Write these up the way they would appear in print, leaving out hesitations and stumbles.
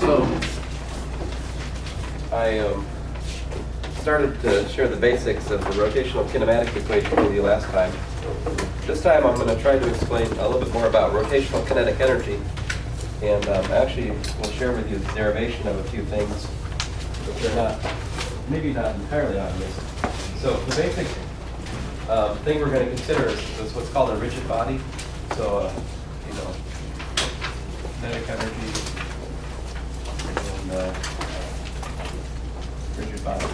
So I started to share the basics of the rotational kinematic equation with you last time. This time I'm going to try to explain a little bit more about rotational kinetic energy, and actually will share with you the derivation of a few things which are maybe not entirely obvious. So the basic thing we're going to consider is what's called a rigid body. So kinetic energy and rigid body.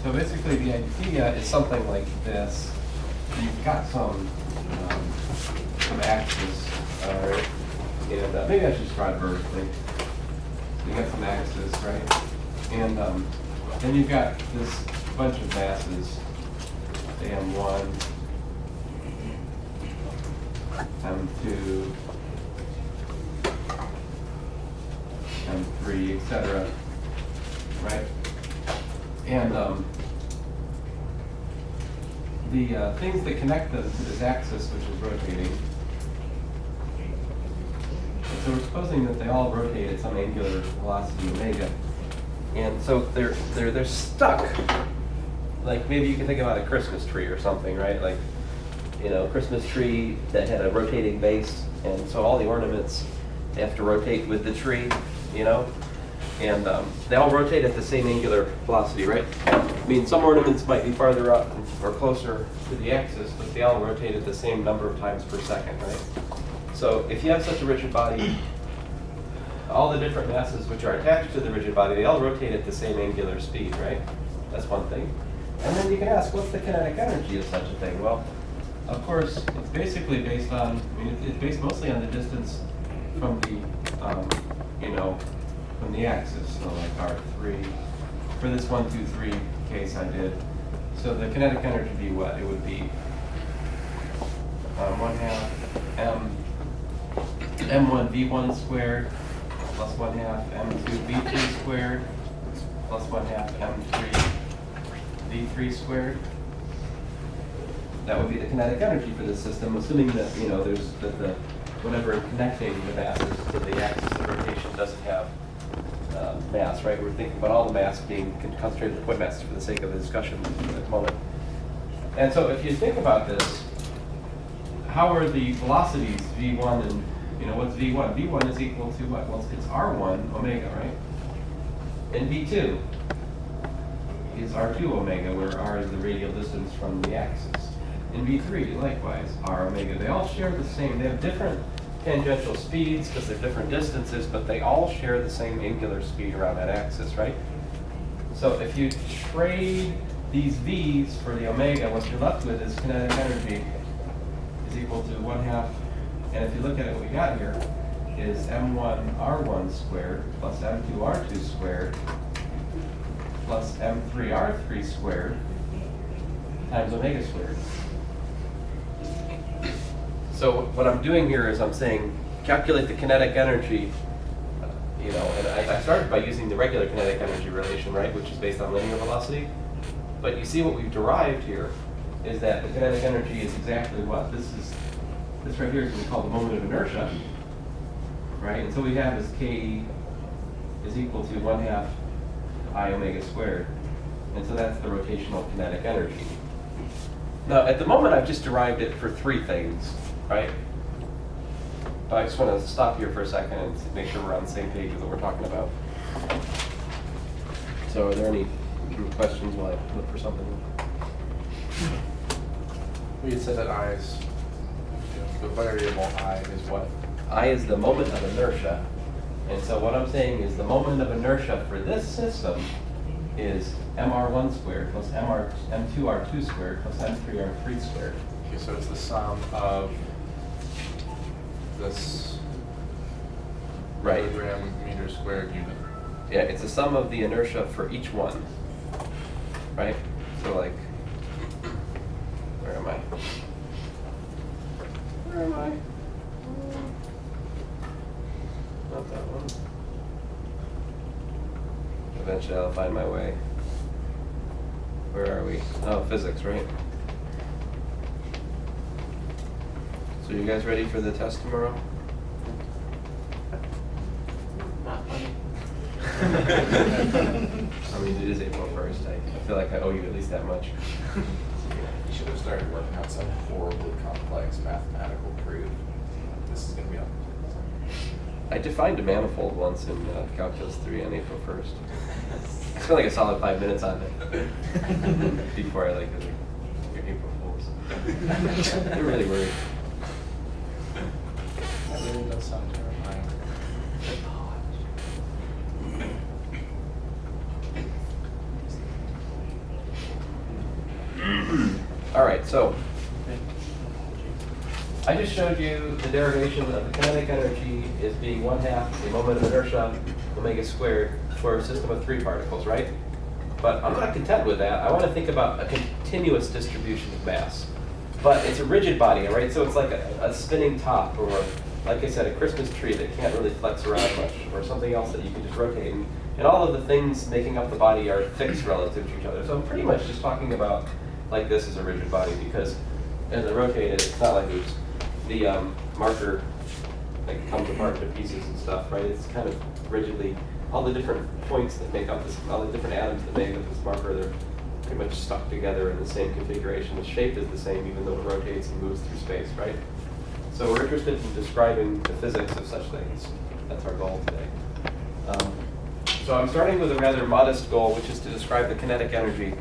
So basically the idea is something like this. You've got some axis, right? And maybe I should just draw it vertically. You got some axis, right? And then you've got this bunch of masses, say M1, M2, M3, etc. Right? And the things that connect them to this axis, which is rotating. So we're supposing that they all rotate at some angular velocity omega, and so they're stuck. Like maybe you can think about a Christmas tree or something, right? Like Christmas tree that had a rotating base, and so all the ornaments have to rotate with the tree, and they all rotate at the same angular velocity, right? I mean, some ornaments might be farther up or closer to the axis, but they all rotate at the same number of times per second, right? So if you have such a rigid body, all the different masses which are attached to the rigid body, they all rotate at the same angular speed, right? That's one thing. And then you can ask, what's the kinetic energy of such a thing? Well, of course, it's basically based on, it's based mostly on the distance from the, from the axis. So like R3, for this 1, 2, 3 case I did. So the kinetic energy would be what? It would be 1/2 M1 V1 squared plus 1/2 M2 V2 squared plus 1/2 M3 V3 squared. That would be the kinetic energy for this system, assuming that there's the whatever connecting the masses to the axis of rotation doesn't have mass, right? We're thinking about all the mass being concentrated in the point masses for the sake of the discussion at the moment. And so if you think about this, how are the velocities V1 and what's V1? V1 is equal to what? Well, it's R1 omega, right? And V2 is R2 omega, where R is the radial distance from the axis. And V3, likewise, R omega. They all share the same. They have different tangential speeds because they're different distances, but they all share the same angular speed around that axis, right? So if you trade these V's for the omega, what you're left with is kinetic energy is equal to 1/2. And if you look at it, what we got here is M1 R1 squared plus M2 R2 squared plus M3 R3 squared times omega squared. So what I'm doing here is I'm saying calculate the kinetic energy, and I started by using the regular kinetic energy relation, right, which is based on linear velocity. But you see what we've derived here is that the kinetic energy is exactly what? This right here is what we call the moment of inertia, right? And so we have is K is equal to 1/2 I omega squared. And so that's the rotational kinetic energy. Now, at the moment, I've just derived it for 3 things, right? But I just want to stop here for a second and make sure we're on the same page with what we're talking about. So are there any questions while I look for something? We had said that I is, the variable I is what? I is the moment of inertia. And so what I'm saying is the moment of inertia for this system is mr1 squared plus m2r2 squared plus m3r3 squared. Okay, so it's the sum of this kilogram meter squared unit. Yeah, it's the sum of the inertia for each one, right? So like, where am I? Not that one. Eventually I'll find my way. Where are we? Oh, physics, right? So you guys ready for the test tomorrow? Not funny. I mean, it is April 1st. I feel like I owe you at least that much. You should have started working out some horribly complex mathematical proof. This is going to be up. I defined a manifold once in Calculus 3 on April 1st. I spent like a solid 5 minutes on it before I like your April Fools. They're really worried. That really does sound terrifying. All right, so I just showed you the derivation of the kinetic energy as being 1/2 the moment of inertia omega squared for a system of 3 particles, right? But I'm not content with that. I want to think about a continuous distribution of mass. But it's a rigid body, all right? So it's like a spinning top, or like I said, a Christmas tree that can't really flex around much, or something else that you can just rotate. And all of the things making up the body are fixed relative to each other. So I'm pretty much just talking about like this is a rigid body, because as I rotate it, it's not like it's the marker like comes apart into pieces and stuff, right? It's kind of rigidly, all the different points that make up this, all the different atoms that make up this marker, they're pretty much stuck together in the same configuration. The shape is the same even though it rotates and moves through space, right? So we're interested in describing the physics of such things. That's our goal today. So I'm starting with a rather modest goal, which is to describe the kinetic energy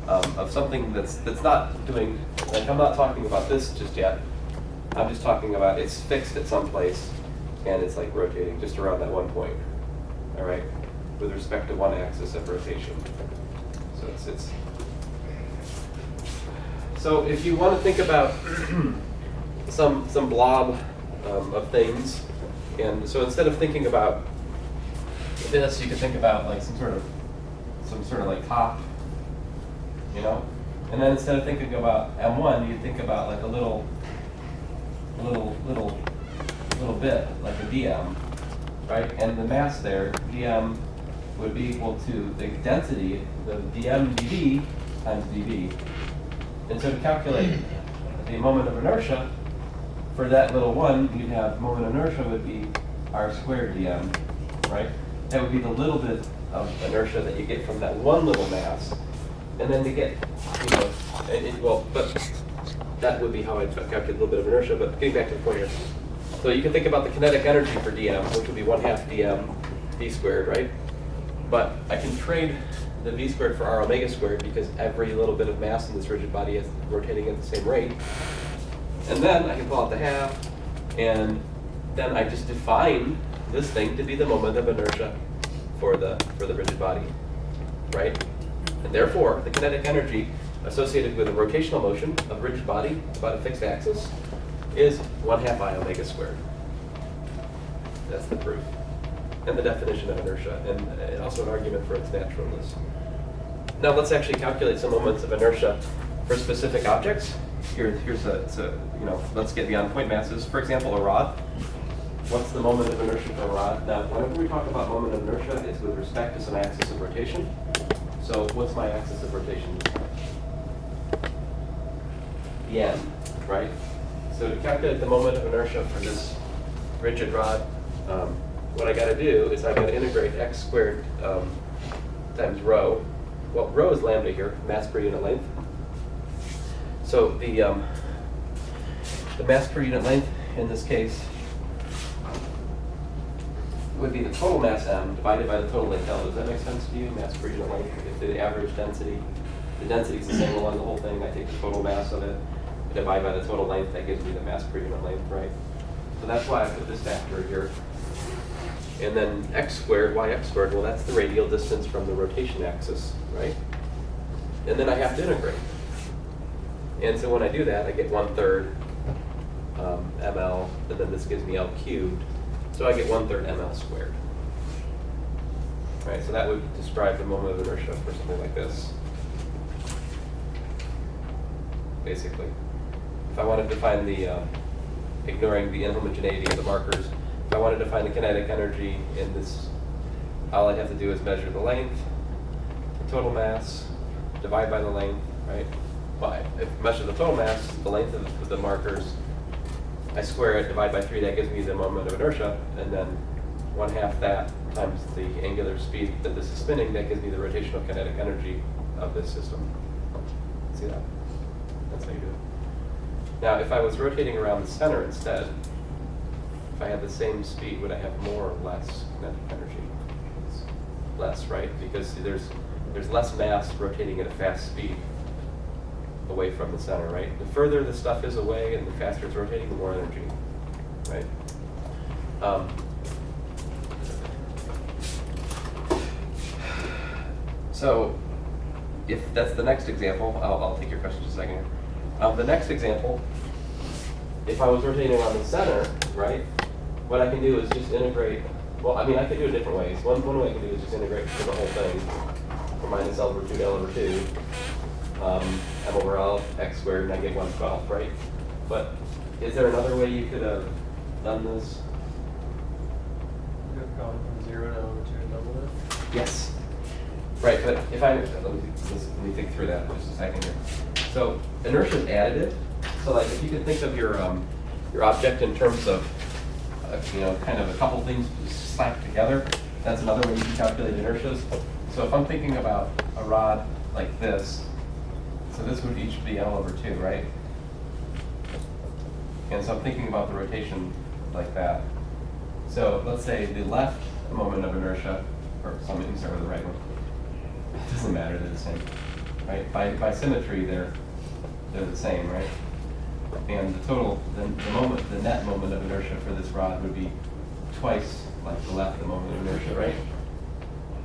of something that's not doing, like I'm not talking about this just yet. I'm just talking about it's fixed at some place and it's like rotating just around that one point, all right, with respect to one axis of rotation. So so if you want to think about some blob of things, and so instead of thinking about this, you could think about like some sort of like top, you know, and then instead of thinking about M1, you think about like a little bit, like a dm, right? And the mass there, dm, would be equal to the density, the dm dv times dv. And so to calculate the moment of inertia for that little one, you'd have moment of inertia would be r squared dm, right? That would be the little bit of inertia that you get from that one little mass. And then to get, you know, but that would be how I'd calculate a little bit of inertia, but getting back to the point here. So you can think about the kinetic energy for dm, which would be 1/2 dm v squared, right? But I can trade the v squared for r omega squared because every little bit of mass in this rigid body is rotating at the same rate. And then I can pull out the half, and then I just define this thing to be the moment of inertia for the rigid body, right? And therefore, the kinetic energy associated with a rotational motion of a rigid body about a fixed axis is 1/2 I omega squared. That's the proof. And the definition of inertia, and also an argument for its naturalness. Now let's actually calculate some moments of inertia for specific objects. Here's let's get beyond point masses. For example, a rod. What's the moment of inertia for a rod? Now, whenever we talk about moment of inertia, it's with respect to some axis of rotation. So what's my axis of rotation? The n, right? So to calculate the moment of inertia for this rigid rod, what I got to do is I got to integrate x squared times rho. Well, rho is lambda here, mass per unit length. So the mass per unit length in this case would be the total mass m divided by the total length L. Does that make sense to you? Mass per unit length. If the average density, the density is the same along the whole thing. I take the total mass of it, divide by the total length. That gives me the mass per unit length, right? So that's why I put this factor here. And then x squared, yx squared. Well, that's the radial distance from the rotation axis, right? And then I have to integrate. And so when I do that, I get 1/3 ml, and then this gives me L cubed. So I get 1/3 ml squared. Right, so that would describe the moment of inertia for something like this. Basically. If I wanted to find the, ignoring the inhomogeneity of the markers, if I wanted to find the kinetic energy in this, all I'd have to do is measure the length, the total mass, divide by the length, right? Well, if I measure the total mass, the length of the markers, I square it, divide by 3, that gives me the moment of inertia, and then 1/2 that times the angular speed that this is spinning, that gives me the rotational kinetic energy of this system. See that? That's how you do it. Now, if I was rotating around the center instead, if I had the same speed, would I have more or less kinetic energy? Less, right? Because there's less mass rotating at a fast speed away from the center, right? The further the stuff is away and the faster it's rotating, the more energy, right? So if that's the next example, I'll take your question in just a second here. The next example, if I was rotating around the center, right, what I can do is just integrate. Well, I mean, I could do it different ways. One way I can do is just integrate for the whole thing, for minus L over 2 to L over 2, M over L, x squared, and I get 1/12, right? But is there another way you could have done this? You have gone from 0 to over 2 and double it. Yes. Right, but if let me think through that for just a second here. So inertia is additive. So like if you could think of your object in terms of kind of a couple things slapped together, that's another way you can calculate inertias. So if I'm thinking about a rod like this, so this would each be L over 2, right? And so I'm thinking about the rotation like that. So let's say the left moment of inertia, or let me start with the right one. It doesn't matter, they're the same, right? By symmetry, they're the same, right? And the total, the net moment of inertia for this rod would be twice like the left moment of inertia, right?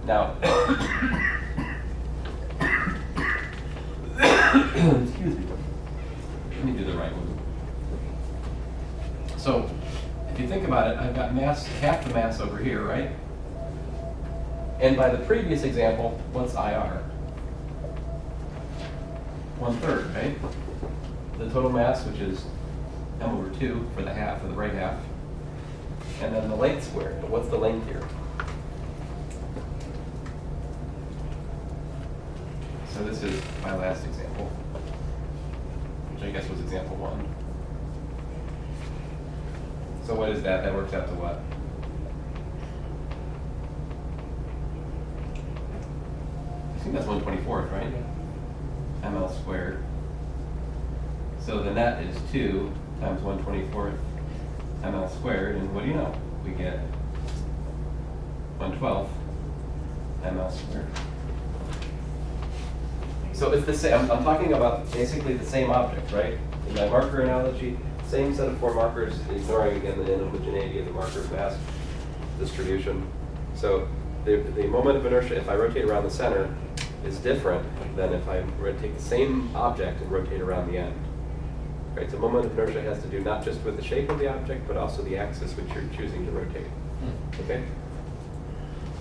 Now, excuse me. Let me do the right one. So, if you think about it, I've got mass, half the mass over here, right? And by the previous example, what's IR? 1/3, right? The total mass, which is M over 2 for the half, for the right half. And then the length squared. But what's the length here? So this is my last example, which I guess was example 1. So what is that? That works out to what? I think that's 1/24th, right? ML squared. So the net is 2 times 1/24th ML squared, and what do you know? We get 1/12 ML squared. So it's the same. I'm talking about basically the same object, right? In my marker analogy, same set of 4 markers, ignoring again the inhomogeneity of the marker's mass distribution. So the moment of inertia, if I rotate around the center, is different than if I take the same object and rotate around the end. Right? So moment of inertia has to do not just with the shape of the object, but also the axis which you're choosing to rotate. Okay?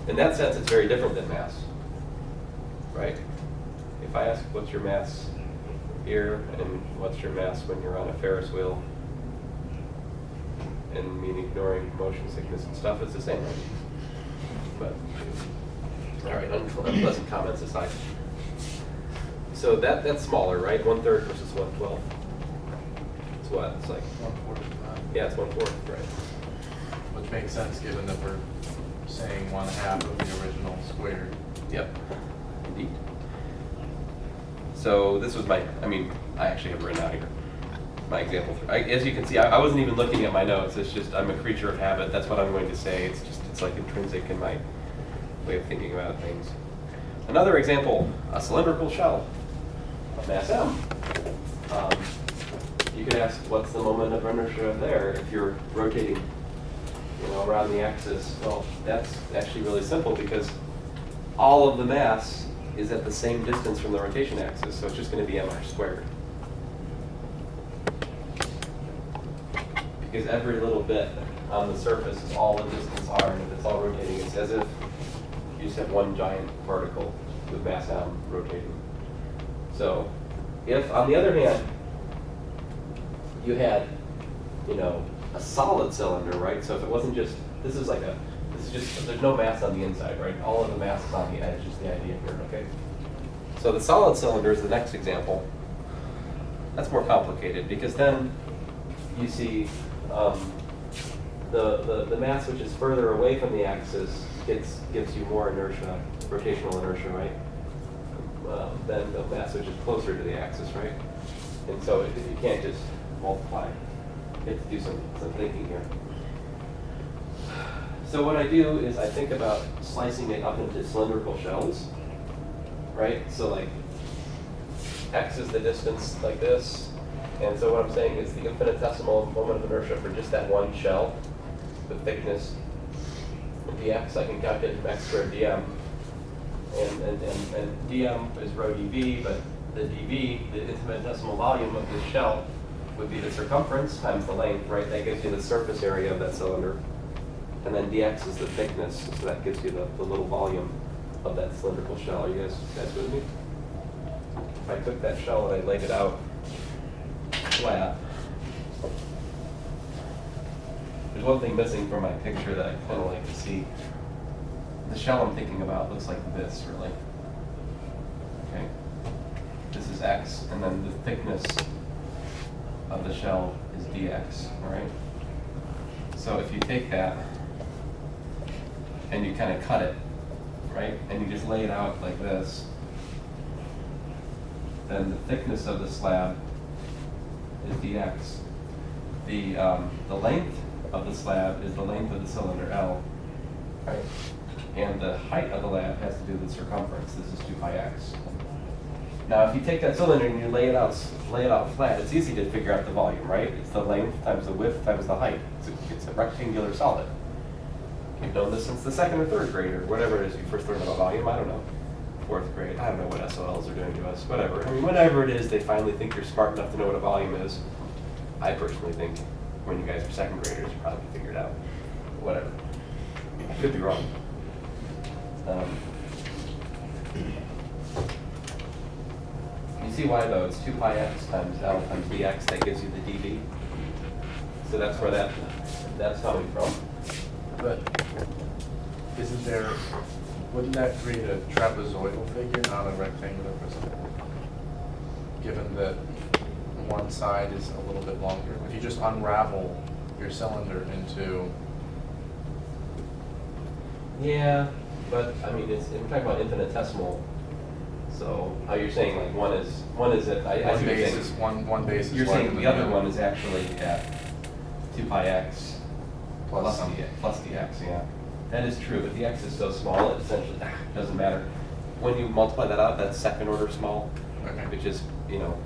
In that sense, it's very different than mass. Right? If I ask what's your mass here and what's your mass when you're on a Ferris wheel, and mean ignoring motion sickness and stuff, it's the same, right? But all right, unpleasant comments aside. So that's smaller, right? 1/3 versus 1/12. It's what? It's like 1/4. yeah, it's 1/4, right? Which makes sense given that we're saying 1/2 of the original squared. Yep, indeed. So this was I actually have written out here my example. As you can see, I wasn't even looking at my notes. It's just I'm a creature of habit. That's what I'm going to say. It's like intrinsic in my way of thinking about things. Another example, a cylindrical shell of mass M. You could ask, what's the moment of inertia there if you're rotating, around the axis? Well, that's actually really simple because all of the mass is at the same distance from the rotation axis, so it's just going to be mr squared. Because every little bit on the surface is all the distance r, and if it's all rotating, it's as if you just have one giant particle with mass m rotating. So if, on the other hand, you had, a solid cylinder, right? So if it wasn't just, there's no mass on the inside, right? All of the mass is on the edge is the idea here, okay? So the solid cylinder is the next example. That's more complicated because then you see the mass which is further away from the axis gives you more inertia, rotational inertia, right? Than the mass which is closer to the axis, right? And so you can't just multiply. You have to do some thinking here. So what I do is I think about slicing it up into cylindrical shells, right? So like x is the distance like this, and so what I'm saying is the infinitesimal moment of inertia for just that one shell, the thickness dx, I can calculate from x squared dm, and dm is rho dv, but the dv, the infinitesimal volume of this shell, would be the circumference times the length, right? That gives you the surface area of that cylinder. And then dx is the thickness, so that gives you the little volume of that cylindrical shell. Are you guys with me? If I took that shell and I laid it out flat, there's one thing missing from my picture that I kind of like to see. The shell I'm thinking about looks like this, really. Okay? This is x, and then the thickness of the shell is dx, all right? So if you take that and you kind of cut it, right, and you just lay it out like this, then the thickness of the slab is dx. The length of the slab is the length of the cylinder L, right? And the height of the lab has to do with the circumference. This is 2 pi x. Now, if you take that cylinder and you lay it out flat, it's easy to figure out the volume, right? It's the length times the width times the height. It's a rectangular solid. You've known this since the 2nd or 3rd grade, or whatever it is you first learned about volume. I don't know. 4th grade. I don't know what SOLs are doing to us. Whatever. I mean, whenever it is, they finally think you're smart enough to know what a volume is. I personally think when you guys are 2nd graders, you probably figured it out. Whatever. I could be wrong. You see why though? It's 2 pi x times L times dx. That gives you the dV. So that's where that's coming from. But wouldn't that create a trapezoidal figure, not a rectangular prism? Given that one side is a little bit longer. If you just unravel your cylinder into... Yeah, but I mean, we're talking about infinitesimal. So you're saying like one is at I see what you're saying. One base is You're larger saying than the other one is actually at 2 pi x plus dx, yeah. That is true, but the x is so small, it essentially doesn't matter. When you multiply that out, that's 2nd order small, Okay. which is, you know,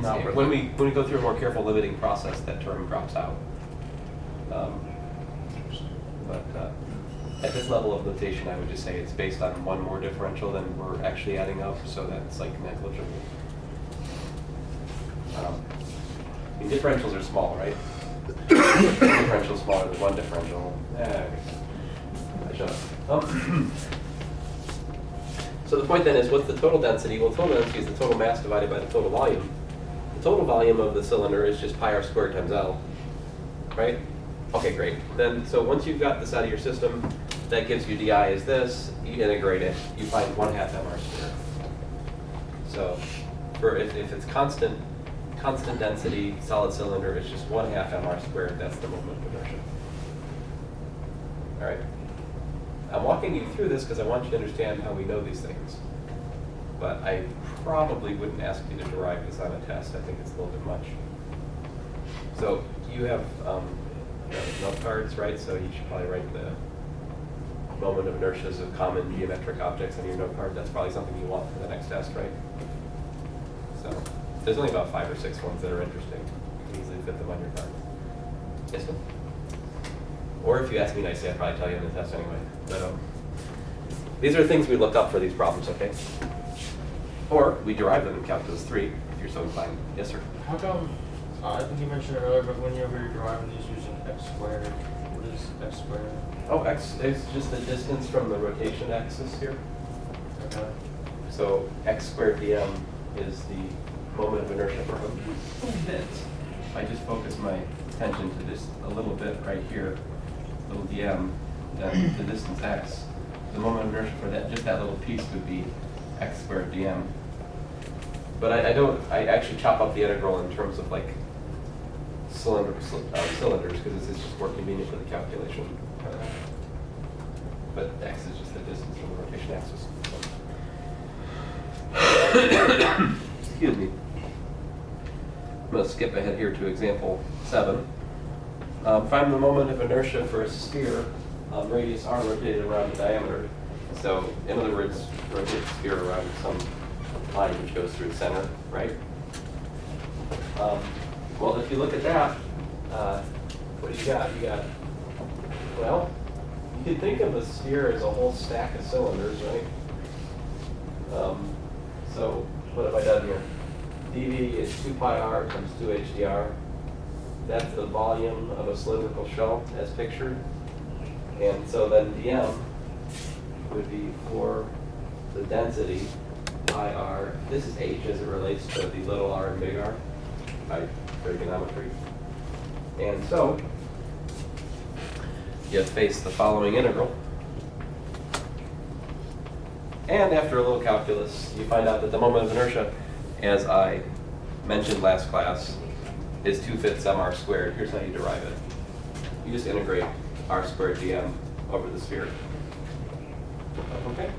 Not when we go through a more careful limiting process, that term drops out. But at this level of notation, I would just say it's based on one more differential than we're actually adding up, so that's like negligible. I mean, differentials are small, right? Differential smaller than one differential. I shut up. So the point then is, what's the total density? Well, total density is the total mass divided by the total volume. The total volume of the cylinder is just pi r squared times L, right? Okay, great. Then, so once you've got this out of your system, that gives you di is this. You integrate it, you find 1/2 mr squared. So, if it's constant density solid cylinder, it's just 1/2 mr squared. That's the moment of inertia. All right. I'm walking you through this because I want you to understand how we know these things. But I probably wouldn't ask you to derive this on a test. I think it's a little bit much. So you have note cards, right? So you should probably write the moment of inertias of common geometric objects on your note card. That's probably something you want for the next test, right? So there's only about 5 or 6 ones that are interesting. You can easily fit them on your card. Yes, ma'am? Or if you ask me nicely, I'd probably tell you in the test anyway. But these are things we looked up for these problems, okay? Or we derive them in calculus 3, if you're so inclined. Yes, sir? How come, I think you mentioned it earlier, but whenever you're deriving these using x squared, what is x squared? Oh, x is just the distance from the rotation axis here. Okay. So x squared dm is the moment of inertia for a little bit. If I just focus my attention to this a little bit right here, little dm, then the distance x, the moment of inertia for that, just that little piece would be x squared dm. But I actually chop up the integral in terms of like cylinders because it's just more convenient for the calculation. But x is just the distance from the rotation axis. Excuse me. I'm going to skip ahead here to example 7. Find the moment of inertia for a sphere radius r rotated around the diameter. So, in other words, rotate the sphere around some line which goes through the center, right? Well, if you look at that, what do you got? You got, well, you can think of a sphere as a whole stack of cylinders, right? So, what have I done here? dV is 2 pi r times 2 hdr. That's the volume of a cylindrical shell as pictured. And so then dm would be for the density, pi r. This is h as it relates to the little r and big R by trigonometry. And so you face the following integral. And after a little calculus, you find out that the moment of inertia, as I mentioned last class, is 2/5 mr squared. Here's how you derive it. You just integrate r squared dm over the sphere. Okay?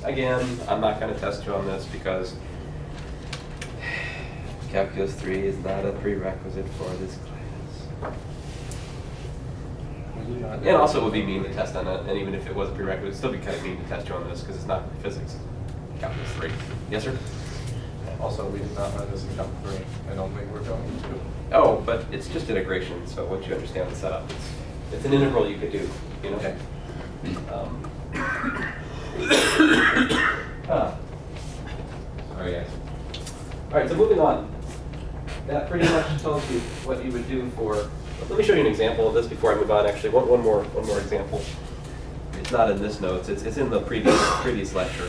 Again, I'm not going to test you on this because Calculus 3 is not a prerequisite for this class. And also it would be mean to test on it, and even if it was a prerequisite, it would still be kind of mean to test you on this because it's not physics. Calculus 3. Yes, sir? Also, we did not run this in Calc 3. I don't think we're going to. Oh, but it's just integration, so once you understand the setup, it's an integral you could do, you know? Okay. Sorry, guys. All right, so moving on. That pretty much tells you what you would do for. Let me show you an example of this before I move on. Actually, one more example. It's not in this notes. It's in the previous lecture.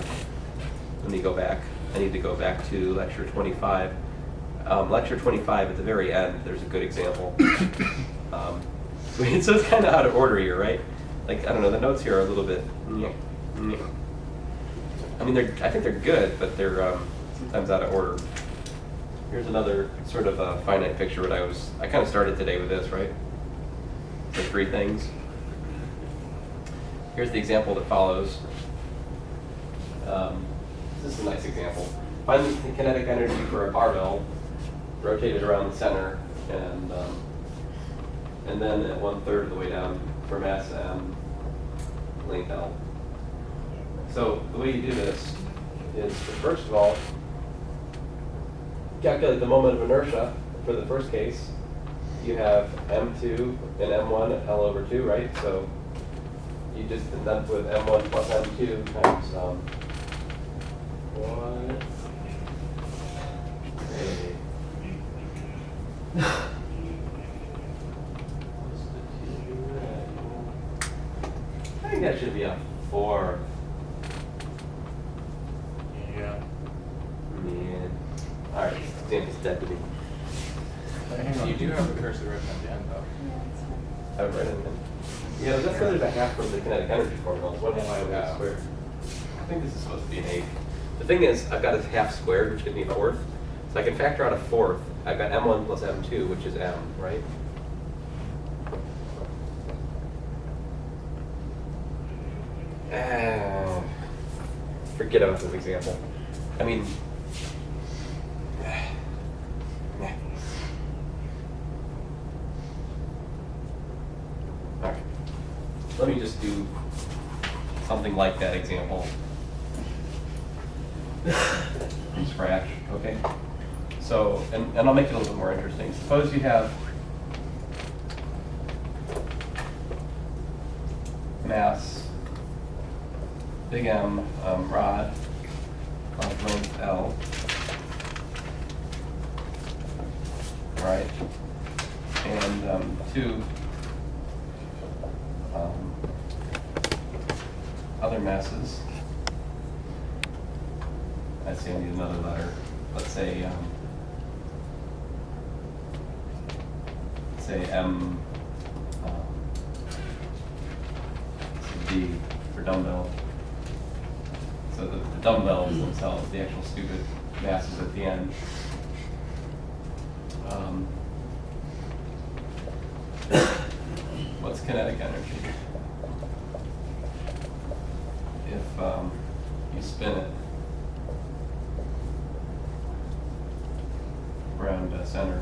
Let me go back. I need to go back to lecture 25. Lecture 25 at the very end. There's a good example. So it's kind of out of order here, right? Like I don't know. The notes here are a little bit. I mean, I think they're good, but they're sometimes out of order. Here's another sort of a finite picture. I kind of started today with this, right? The 3 things. Here's the example that follows. This is a nice example. Find the kinetic energy for a barbell rotated around the center, and then at 1/3 of the way down for mass m, length L. So the way you do this is, first of all, calculate the moment of inertia for the first case. You have m2 and m1 at L over 2, right? So you just end up with m1 plus m2 times 1. I think that should be a 4. Yeah. Man. All right, Danny's dead to me. Hang on. You do have the cursor written at the end, though. I've read it. Yeah, but that's really the half from the kinetic energy formula. It's 1/2 Yeah. squared. I think this is supposed to be an 8. The thing is, I've got a half squared, which gives me a 4th. So I can factor out a 4th. I've got m1 plus m2, which is m, right? Forget about this example. I mean, all right. Let me just do something like that example from scratch, okay? So, and I'll make it a little bit more interesting. Suppose you have mass, big M, rod, of length L, right? And 2 other masses. Let's see, I need another letter. Let's say M D for dumbbell. So the dumbbells themselves, the actual stupid masses at the end. kinetic energy. If you spin it around the center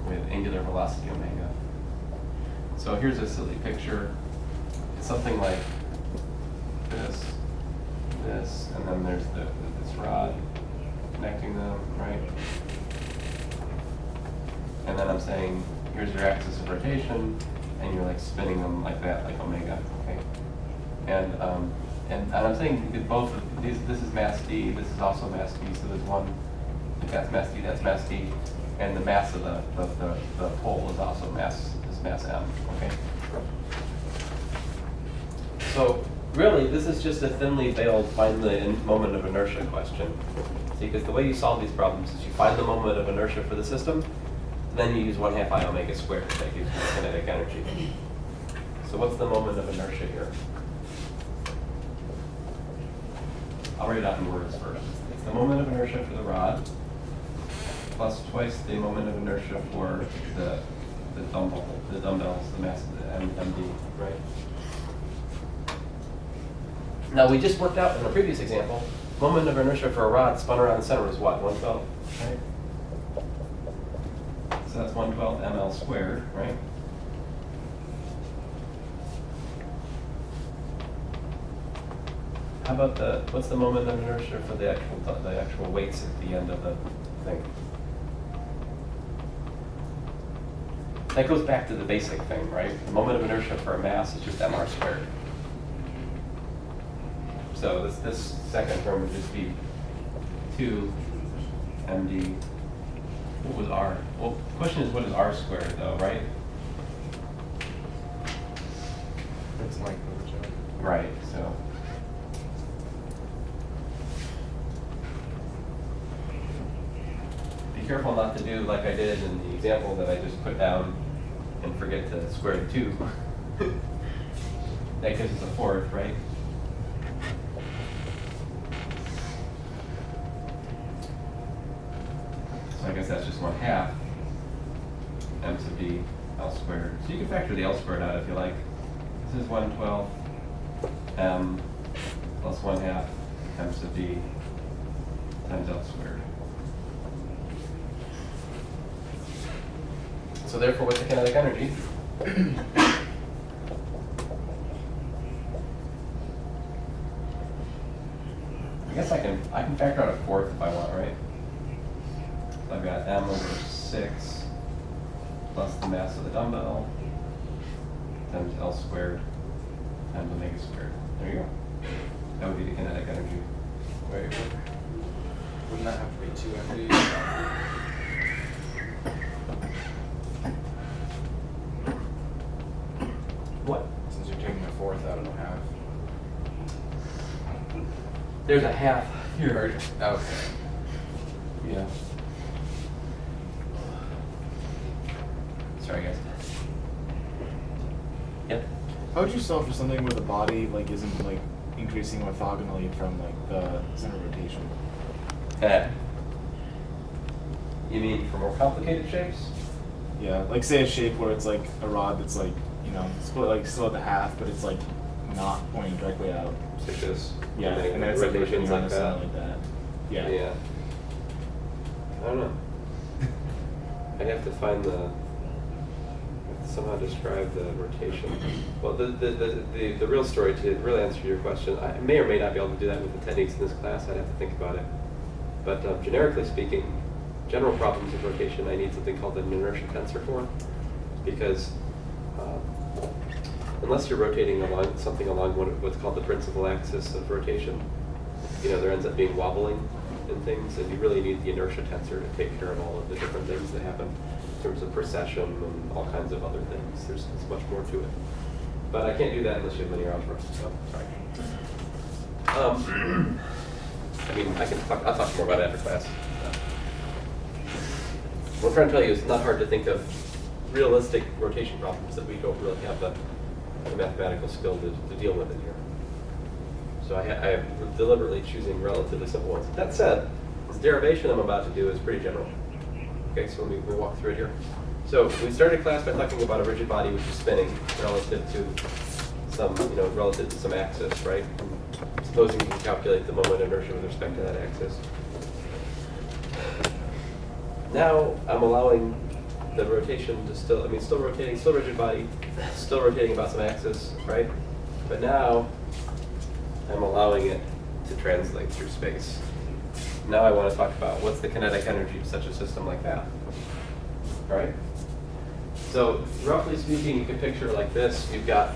with angular velocity omega. So here's a silly picture. It's something like this, and then there's this rod connecting them, right? And then I'm saying, here's your axis of rotation, and you're like spinning them like that, like omega, okay? And I'm saying that both of these, this is mass d, this is also mass d, so there's one, if that's mass d, that's mass d, and the mass of the pole is also mass m, okay? So really, this is just a thinly veiled find the moment of inertia question. See, because the way you solve these problems is you find the moment of inertia for the system, and then you use 1/2 I omega squared. That gives you kinetic energy. So what's the moment of inertia here? I'll write it out in words first. It's the moment of inertia for the rod, plus twice the moment of inertia for the dumbbells, the mass of the MD, right? Now we just worked out in a previous example, moment of inertia for a rod spun around the center is what, 1/12, right? So that's 1/12 ml squared, right? How about what's the moment of inertia for the actual weights at the end of the thing? That goes back to the basic thing, right? The moment of inertia for a mass is just mr squared. So this second term would just be 2 md. What was r? Well, the question is, what is r squared, though, right? It's like Right, so. Be careful not to do like I did in the example that I just put down and forget to square the 2. That gives us a fourth, right? So I guess that's just 1/2 m sub b L squared. So you can factor the L squared out if you like. This is 1/12 m plus 1/2 m sub b times L squared. So therefore, what's the kinetic energy? I guess I can factor out a fourth if I want, right? So I've got m over 6 plus the mass of the dumbbell times L squared times omega squared. There you go. That would be the kinetic energy. Wait, wouldn't that have to be 2 MD? What? Since you're taking a fourth out of a half. There's a half here. Okay. Yeah. Sorry, guys. Yep. How would you solve for something where the body like isn't like increasing orthogonally from like the center of rotation? You mean for more complicated shapes? Yeah, like say a shape where it's like a rod that's like, you know, split like still at the half, but it's like not pointing directly out. Like this? Yeah, and then it's like rotating around the center like that. Yeah. Yeah. I don't know. I'd have to find somehow describe the rotation. Well, the real story, to really answer your question, I may or may not be able to do that with the techniques in this class. I'd have to think about it. But generically speaking, general problems of rotation, I need something called an inertia tensor for, because unless you're rotating along something along what's called the principal axis of rotation, you know, there ends up being wobbling and things, and you really need the inertia tensor to take care of all of the different things that happen in terms of precession and all kinds of other things. There's much more to it. But I can't do that unless you have linear algebra, so sorry. I mean, I'll talk more about it after class. What I'm trying to tell you is it's not hard to think of realistic rotation problems that we don't really have the mathematical skill to deal with in here. So I am deliberately choosing relatively simple ones. That said, this derivation I'm about to do is pretty general. Okay, so let me walk through it here. So we started class by talking about a rigid body which is spinning relative to some, relative to some axis, right? Supposing you can calculate the moment inertia with respect to that axis. Now I'm allowing the rotation to still rotating, still rigid body, still rotating about some axis, right? But now I'm allowing it to translate through space. Now I want to talk about what's the kinetic energy of such a system like that, all right? So roughly speaking, you can picture it like this. You've got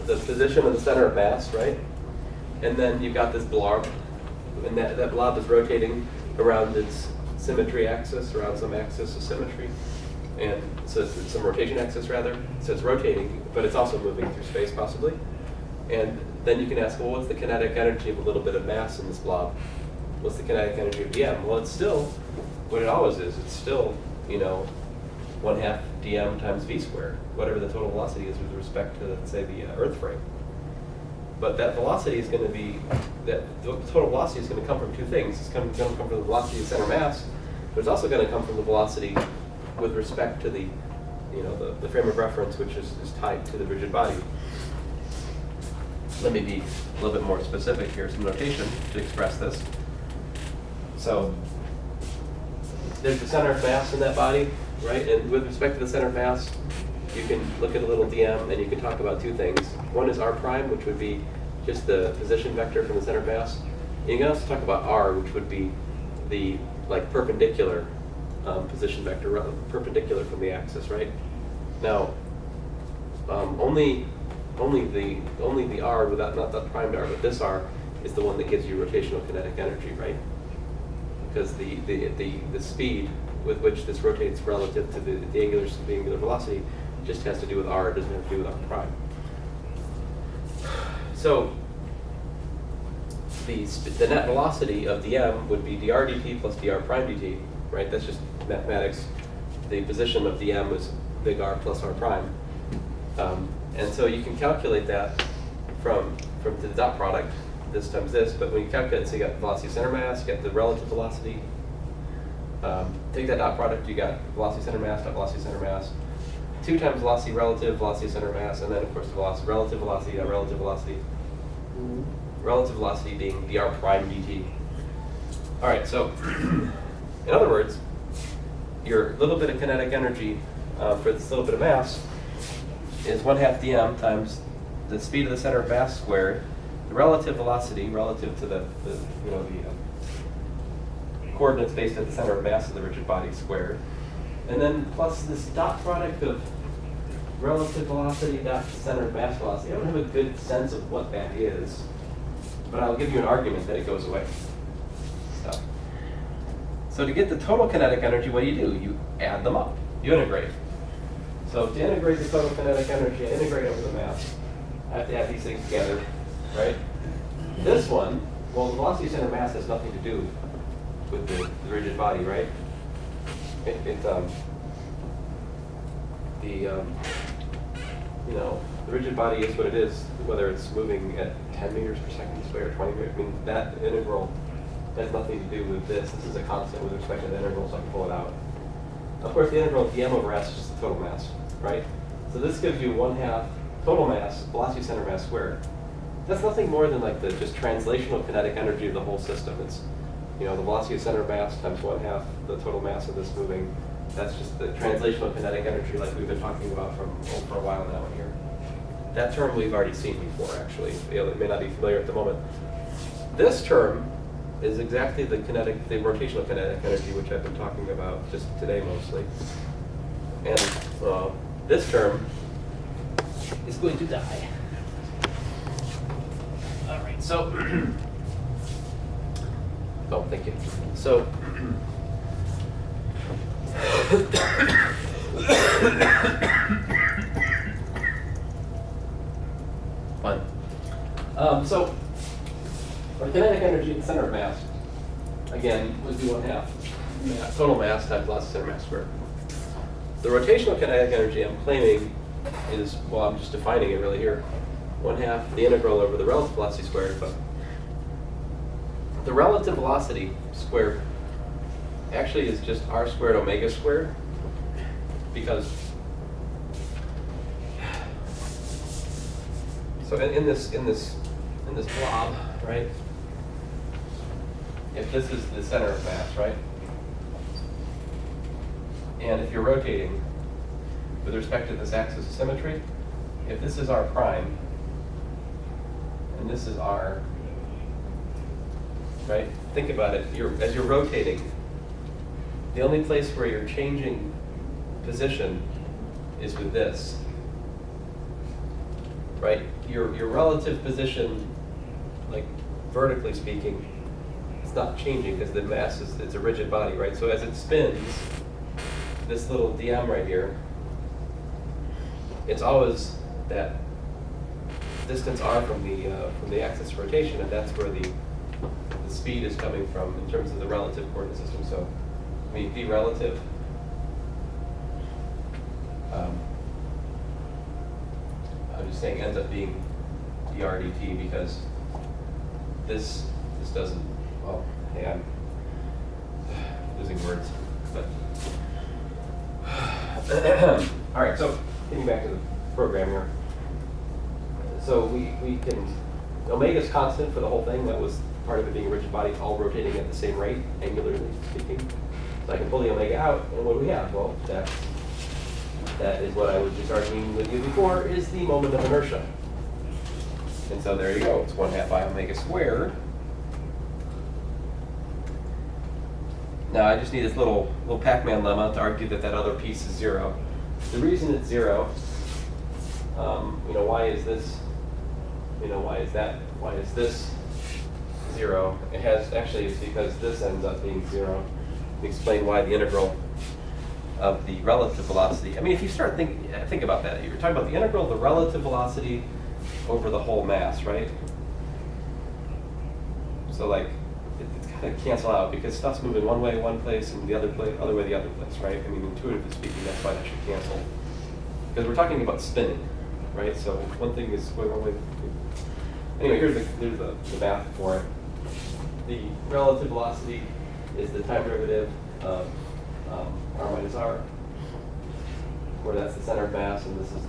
the position of the center of mass, right? And then you've got this blob, and that blob is rotating around its symmetry axis, around some axis of symmetry. And so it's some rotation axis rather. So it's rotating, but it's also moving through space possibly. And then you can ask, well, what's the kinetic energy of a little bit of mass in this blob? What's the kinetic energy of dm? Well, it's still what it always is. It's still, 1/2 dm times v squared, whatever the total velocity is with respect to, let's say, the Earth frame. But that velocity is going to be, the total velocity is going to come from two things. It's going to come from the velocity of center mass, but it's also going to come from the velocity with respect to the, the frame of reference, which is tied to the rigid body. Let me be a little bit more specific here, some notation to express this. So there's the center of mass in that body, right? And with respect to the center of mass, you can look at a little dm and you can talk about two things. One is r prime, which would be just the position vector from the center of mass. And you can also talk about r, which would be the perpendicular position vector, perpendicular from the axis, right? Now, only the r, without not the primed r, but this r is the one that gives you rotational kinetic energy, right? Because the speed with which this rotates relative to the angular velocity just has to do with r. It doesn't have to do with r prime. So the net velocity of dm would be dr dt plus dr prime dt, right? That's just mathematics. The position of dm is big R plus r prime. And so you can calculate that from the dot product, this times this, but when you calculate, so you got velocity center mass, you got the relative velocity. Take that dot product, you got velocity center mass, dot velocity center mass, 2 times velocity relative, velocity center mass, and then of course the velocity, relative velocity, dot relative velocity. Relative velocity being dr prime dt. All right, so in other words, your little bit of kinetic energy for this little bit of mass is 1/2 dm times the speed of the center of mass squared, the relative velocity relative to the coordinates based at the center of mass of the rigid body squared, and then plus this dot product of relative velocity dot center of mass velocity. I don't have a good sense of what that is, but I'll give you an argument that it goes away. So to get the total kinetic energy, what do? You add them up. You integrate. So to integrate the total kinetic energy, I integrate over the mass. I have to add these things together, right? This one, well, the velocity center mass has nothing to do with the rigid body, right? The rigid body is what it is, whether it's moving at 10 meters per second this way or 20 meters. I mean, that integral has nothing to do with this. This is a constant with respect to the integral, so I can pull it out. Of course, the integral of dm over s is just the total mass, right? So this gives you 1/2 total mass, velocity center mass squared. That's nothing more than like the just translational kinetic energy of the whole system. It's, the velocity of center of mass times 1/2 the total mass of this moving. That's just the translational kinetic energy like we've been talking about for a while now here. That term we've already seen before, actually. It may not be familiar at the moment. This term is exactly the rotational kinetic energy, which I've been talking about just today mostly. And this term is going to die. All right, so, oh, thank you. So, fun. So, our kinetic energy at the center of mass, again, would be 1/2 total mass times velocity center mass squared. The rotational kinetic energy I'm claiming is, well, I'm just defining it really here, 1/2 the integral over the relative velocity squared, but the relative velocity squared actually is just r squared omega squared, because so in this blob, right? If this is the center of mass, right? And if you're rotating with respect to this axis of symmetry, if this is r prime and this is r, right? Think about it. As you're rotating, the only place where you're changing position is with this, right? Your relative position, like vertically speaking, it's not changing because the mass it's a rigid body, right? So as it spins, this little dm right here, it's always that distance r from the axis of rotation, and that's where the speed is coming from in terms of the relative coordinate system. So, I mean, v relative. I'm just saying ends up being dr dt because this doesn't. Well, hey, I'm losing words, but all right. So getting back to the program here. So we can omega's constant for the whole thing. That was part of it being a rigid body, all rotating at the same rate, angularly speaking. So I can pull the omega out, and what do we have? Well, that is what I was just arguing with you before, is the moment of inertia. And so there you go. It's 1/2 I omega squared. Now I just need this little Pac-Man lemma to argue that other piece is 0. The reason it's 0, why is this? Why is that? Why is this 0? It has actually, it's because this ends up being 0. Let me explain why the integral of the relative velocity. I mean, if you start think about that, you're talking about the integral of the relative velocity over the whole mass, right? So like, it's kind of cancel out because stuff's moving one way one place and the other way the other place, right? I mean, intuitively speaking, that's why that should cancel. Because we're talking about spinning, right? So one thing is going one way. Anyway, here's the math for it. The relative velocity is the time derivative of r minus r, where that's the center of mass, and this is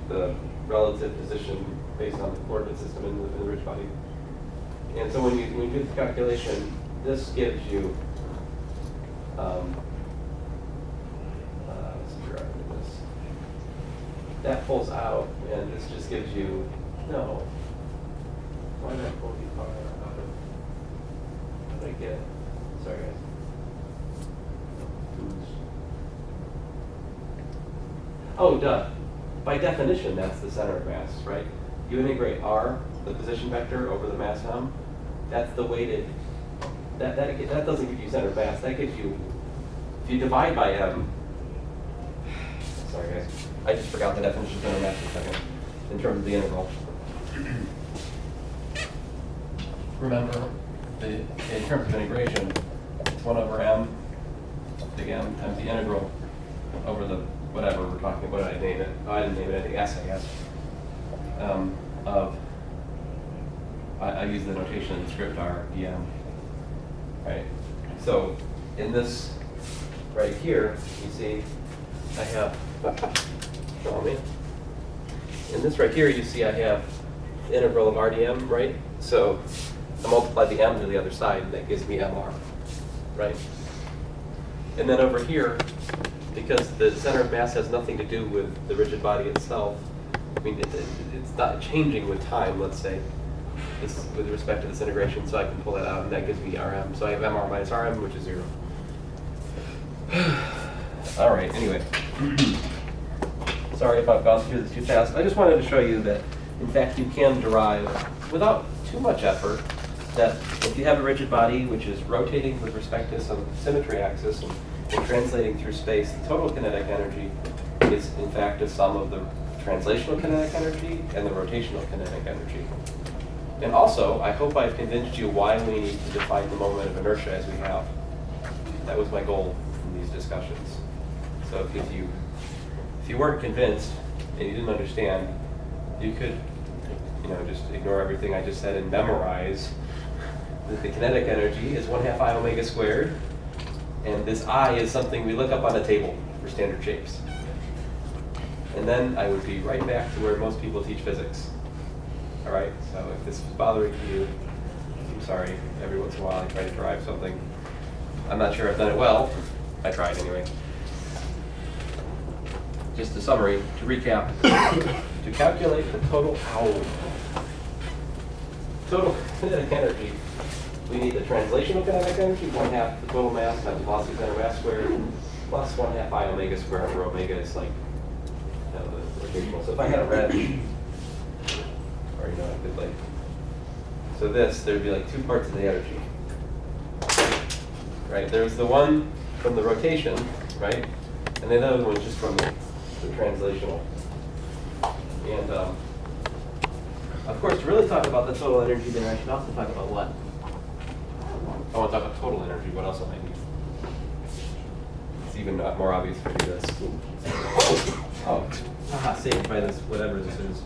the relative position based on the coordinate system in the rigid body. And so when you do the calculation, this gives you that pulls out, and this just gives you no. Why did I pull the car out of? What did I get? Sorry, guys. Oh, duh. By definition, that's the center of mass, right? You integrate r, the position vector, over the mass m. That's the weighted. That doesn't give you center of mass. That gives you. If you divide by m. Sorry, guys. I just forgot the definition of center of mass for a second. In terms of the integral. Remember, in terms of integration, it's 1/m, big M, times the integral over the whatever we're talking about. What did I name it? Oh, I didn't name it. I think S, I guess. I use the notation in the script R, dm. Right? So, in this right here, you see, I have, show me. In this right here, you see I have the integral of r dm, right? So, I multiply the m to the other side, and that gives me mr, right? And then over here, because the center of mass has nothing to do with the rigid body itself, I mean, it's not changing with time, let's say, this, with respect to this integration, so I can pull that out, and that gives me rm. So I have mr minus rm, which is 0. All right, anyway. Sorry if I've gone through this too fast. I just wanted to show you that, in fact, you can derive, without too much effort, that if you have a rigid body which is rotating with respect to some symmetry axis and translating through space, the total kinetic energy is, in fact, a sum of the translational kinetic energy and the rotational kinetic energy. And also, I hope I've convinced you why we need to define the moment of inertia as we have. That was my goal in these discussions. So if you weren't convinced and you didn't understand, you could, just ignore everything I just said and memorize that the kinetic energy is 1/2 I omega squared, and this I is something we look up on a table for standard shapes. And then I would be right back to where most people teach physics. All right, so if this is bothering you, I'm sorry. Every once in a while I try to drive something. I'm not sure I've done it well. I tried anyway. Just a summary, to recap. To calculate the total kinetic energy, we need the translational kinetic energy, 1/2 the total mass times velocity center mass squared, plus 1/2 I omega squared, where omega is like the rotational. So if I had a red, or I could like, so there'd be like 2 parts of the energy. Right, there's the one from the rotation, right? And then the other one's just from the translational. And of course, to really talk about the total energy there, I should also talk about what? I want to talk about total energy. What else am I need? It's even more obvious if I do this. Oh, saved by this, whatever this is.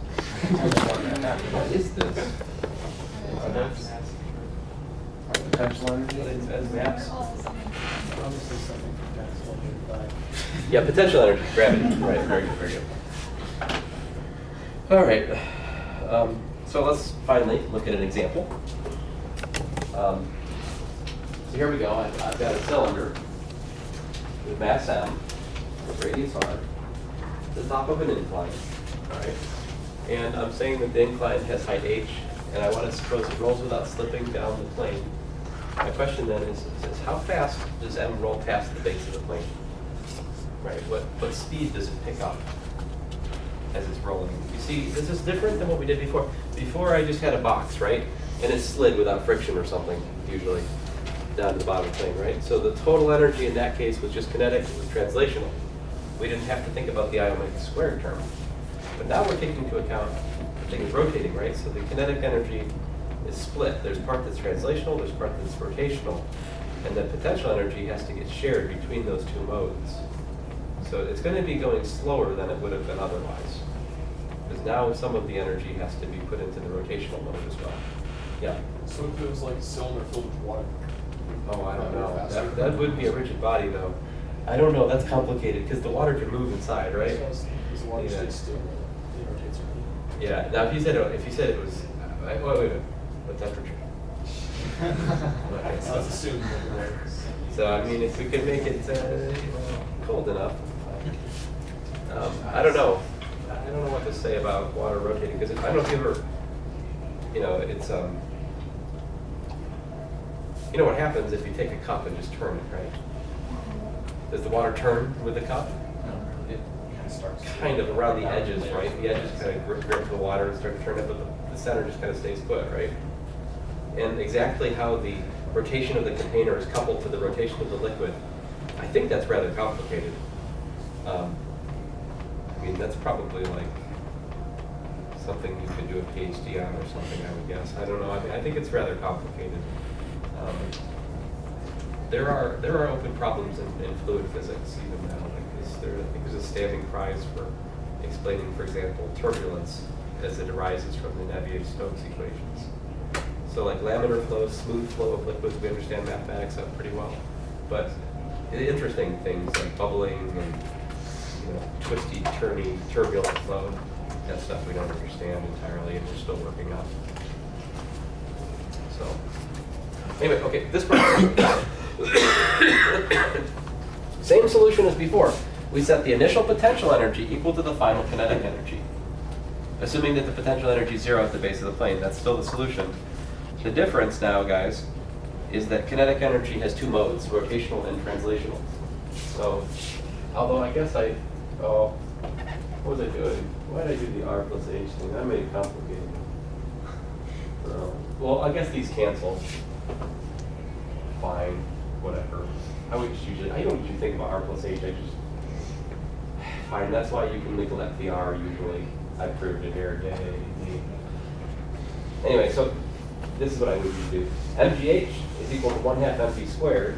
What is this? Potential energy? As maps? Obviously something from Maxwell nearby. Yeah, potential energy, gravity. Right, very good, very good. All right. So let's finally look at an example. So here we go. I've got a cylinder with mass m, with radius r, the top of an incline. All right. And I'm saying that the incline has height h, and I want to suppose it rolls without slipping down the plane. My question then is how fast does m roll past the base of the plane? Right, what speed does it pick up as it's rolling? You see, this is different than what we did before. Before I just had a box, right? And it slid without friction or something, usually, down to the bottom of the plane, right? So the total energy in that case was just kinetic, it was translational. We didn't have to think about the I omega squared term. But now we're taking into account the thing is rotating, right? So the kinetic energy is split. There's part that's translational, there's part that's rotational, and the potential energy has to get shared between those 2 modes. So it's going to be going slower than it would have been otherwise. Because now some of the energy has to be put into the rotational mode as well. Yeah? So if it was like a cylinder filled with water? Oh, I don't know. That would be a rigid body, though. I don't know. That's complicated because the water can move inside, right? Because the water Yeah. stays still, it rotates around. Yeah. Now, if you said it was, wait a minute. What temperature? Okay, I was assuming that, right? So I mean, if we could make it cold enough, I don't know. I don't know what to say about water rotating because I don't know if you ever, it's what happens if you take a cup and just turn it, right? Does the water turn with the cup? It kind of starts. Kind of around the edges, right? The edges kind of grip the water and start to turn it, but the center just kind of stays put, right? And exactly how the rotation of the container is coupled to the rotation of the liquid, I think that's rather complicated. I mean, that's probably like something you could do a PhD on or something, I would guess. I don't know. I think it's rather complicated. There are open problems in fluid physics even now. I think there's a standing prize for explaining, for example, turbulence as it arises from the Navier-Stokes equations. So like laminar flow, smooth flow of liquids, we understand mathematics of pretty well. But the interesting things like bubbling and twisty, turny, turbulent flow, that stuff we don't understand entirely and we're still working on. So anyway, okay, this problem. Same solution as before. We set the initial potential energy equal to the final kinetic energy. Assuming that the potential energy is 0 at the base of the plane, that's still the solution. The difference now, guys, is that kinetic energy has 2 modes, rotational and translational. So, although I guess what was I doing? Why did I do the R plus H thing? That made it complicated. Well, I guess these cancel. Fine, whatever. I don't usually think about R plus H, fine, that's why you can neglect the R usually. I proved it here, yay. Anyway, so this is what I would do. mgh is equal to 1/2 mv squared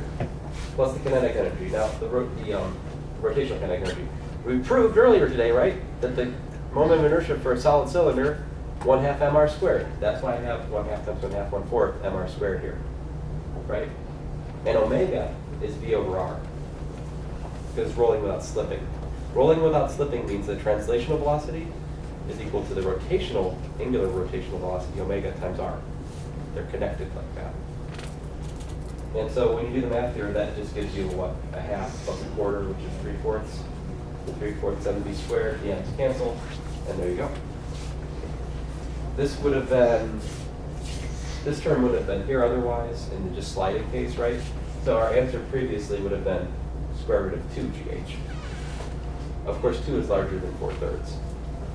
plus the kinetic energy. Now, the rotational kinetic energy. We proved earlier today, right, that the moment of inertia for a solid cylinder, 1/2 mr squared. That's why I have 1/2 times 1/2, 1/4 mr squared here. right? And omega is V over R, because it's rolling without slipping. Rolling without slipping means the translational velocity is equal to the rotational, angular rotational velocity, omega times R. They're connected like that. And so when you do the math here, that just gives you what? A half plus a quarter, which is 3/4. 3/4 7b squared, the ends cancel, and there you go. This would have been, this term would have been here otherwise in the just sliding case, right? So our answer previously would have been square root of 2gh. Of course, 2 is larger than 4/3,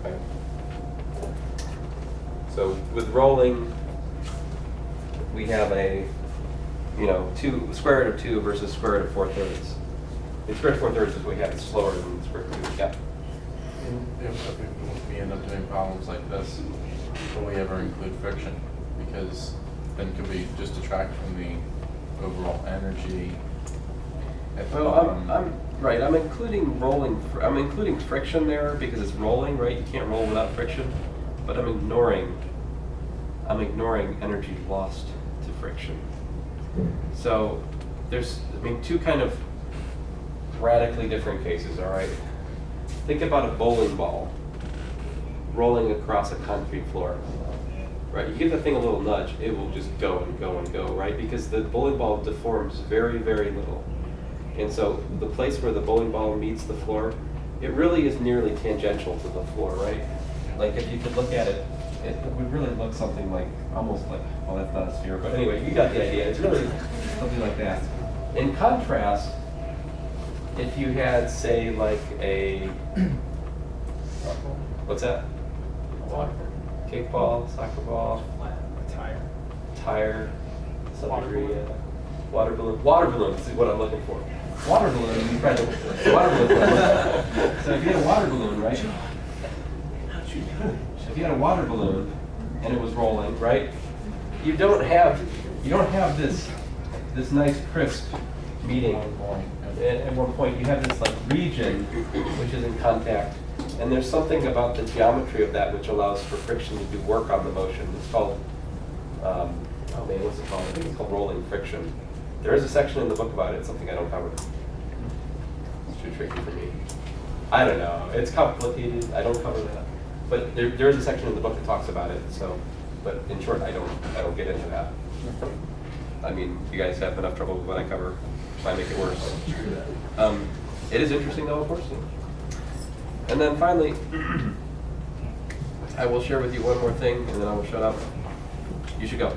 right? So with rolling, we have a, you know, square root of 2 versus square root of 4/3. The square root of 4/3 is what we have, it's slower than the square root of 2. Yeah. And if we end up doing problems like this, will we ever include friction? Because then could we just detract from the overall energy at the Well, bottom? I'm including I'm including friction there because it's rolling, right? You can't roll without friction, but I'm ignoring energy lost to friction. So there's, two kind of radically different cases, all right? Think about a bowling ball rolling across a concrete floor, right? You give the thing a little nudge, it will just go and go and go, right? Because the bowling ball deforms very, very little. And so the place where the bowling ball meets the floor, it really is nearly tangential to the floor, right? Like if you could look at it, it would really look something like, almost like, well, that's not a sphere, but anyway, you got the idea. It's really something like that. In contrast, if you had, say, like a, what's that? Kickball, soccer ball, tire, to some degree, water balloon is what I'm looking for. Water balloon, you try to, water balloon. So if you had a water balloon, right? If you had a water balloon and it was rolling, right? You don't have this nice crisp meeting. At one point, you have this like region which is in contact, and there's something about the geometry of that which allows for friction to do work on the motion. It's called, oh man, what's it called? I think it's called rolling friction. There is a section in the book about it. It's something I don't cover. It's too tricky for me. I don't know. It's complicated. I don't cover that. But there is a section in the book that talks about it. So, but in short, I don't get into that. I mean, you guys have enough trouble with what I cover. Might make it worse. It is interesting though, of course. And then finally, I will share with you one more thing, and then I will shut up. You should go.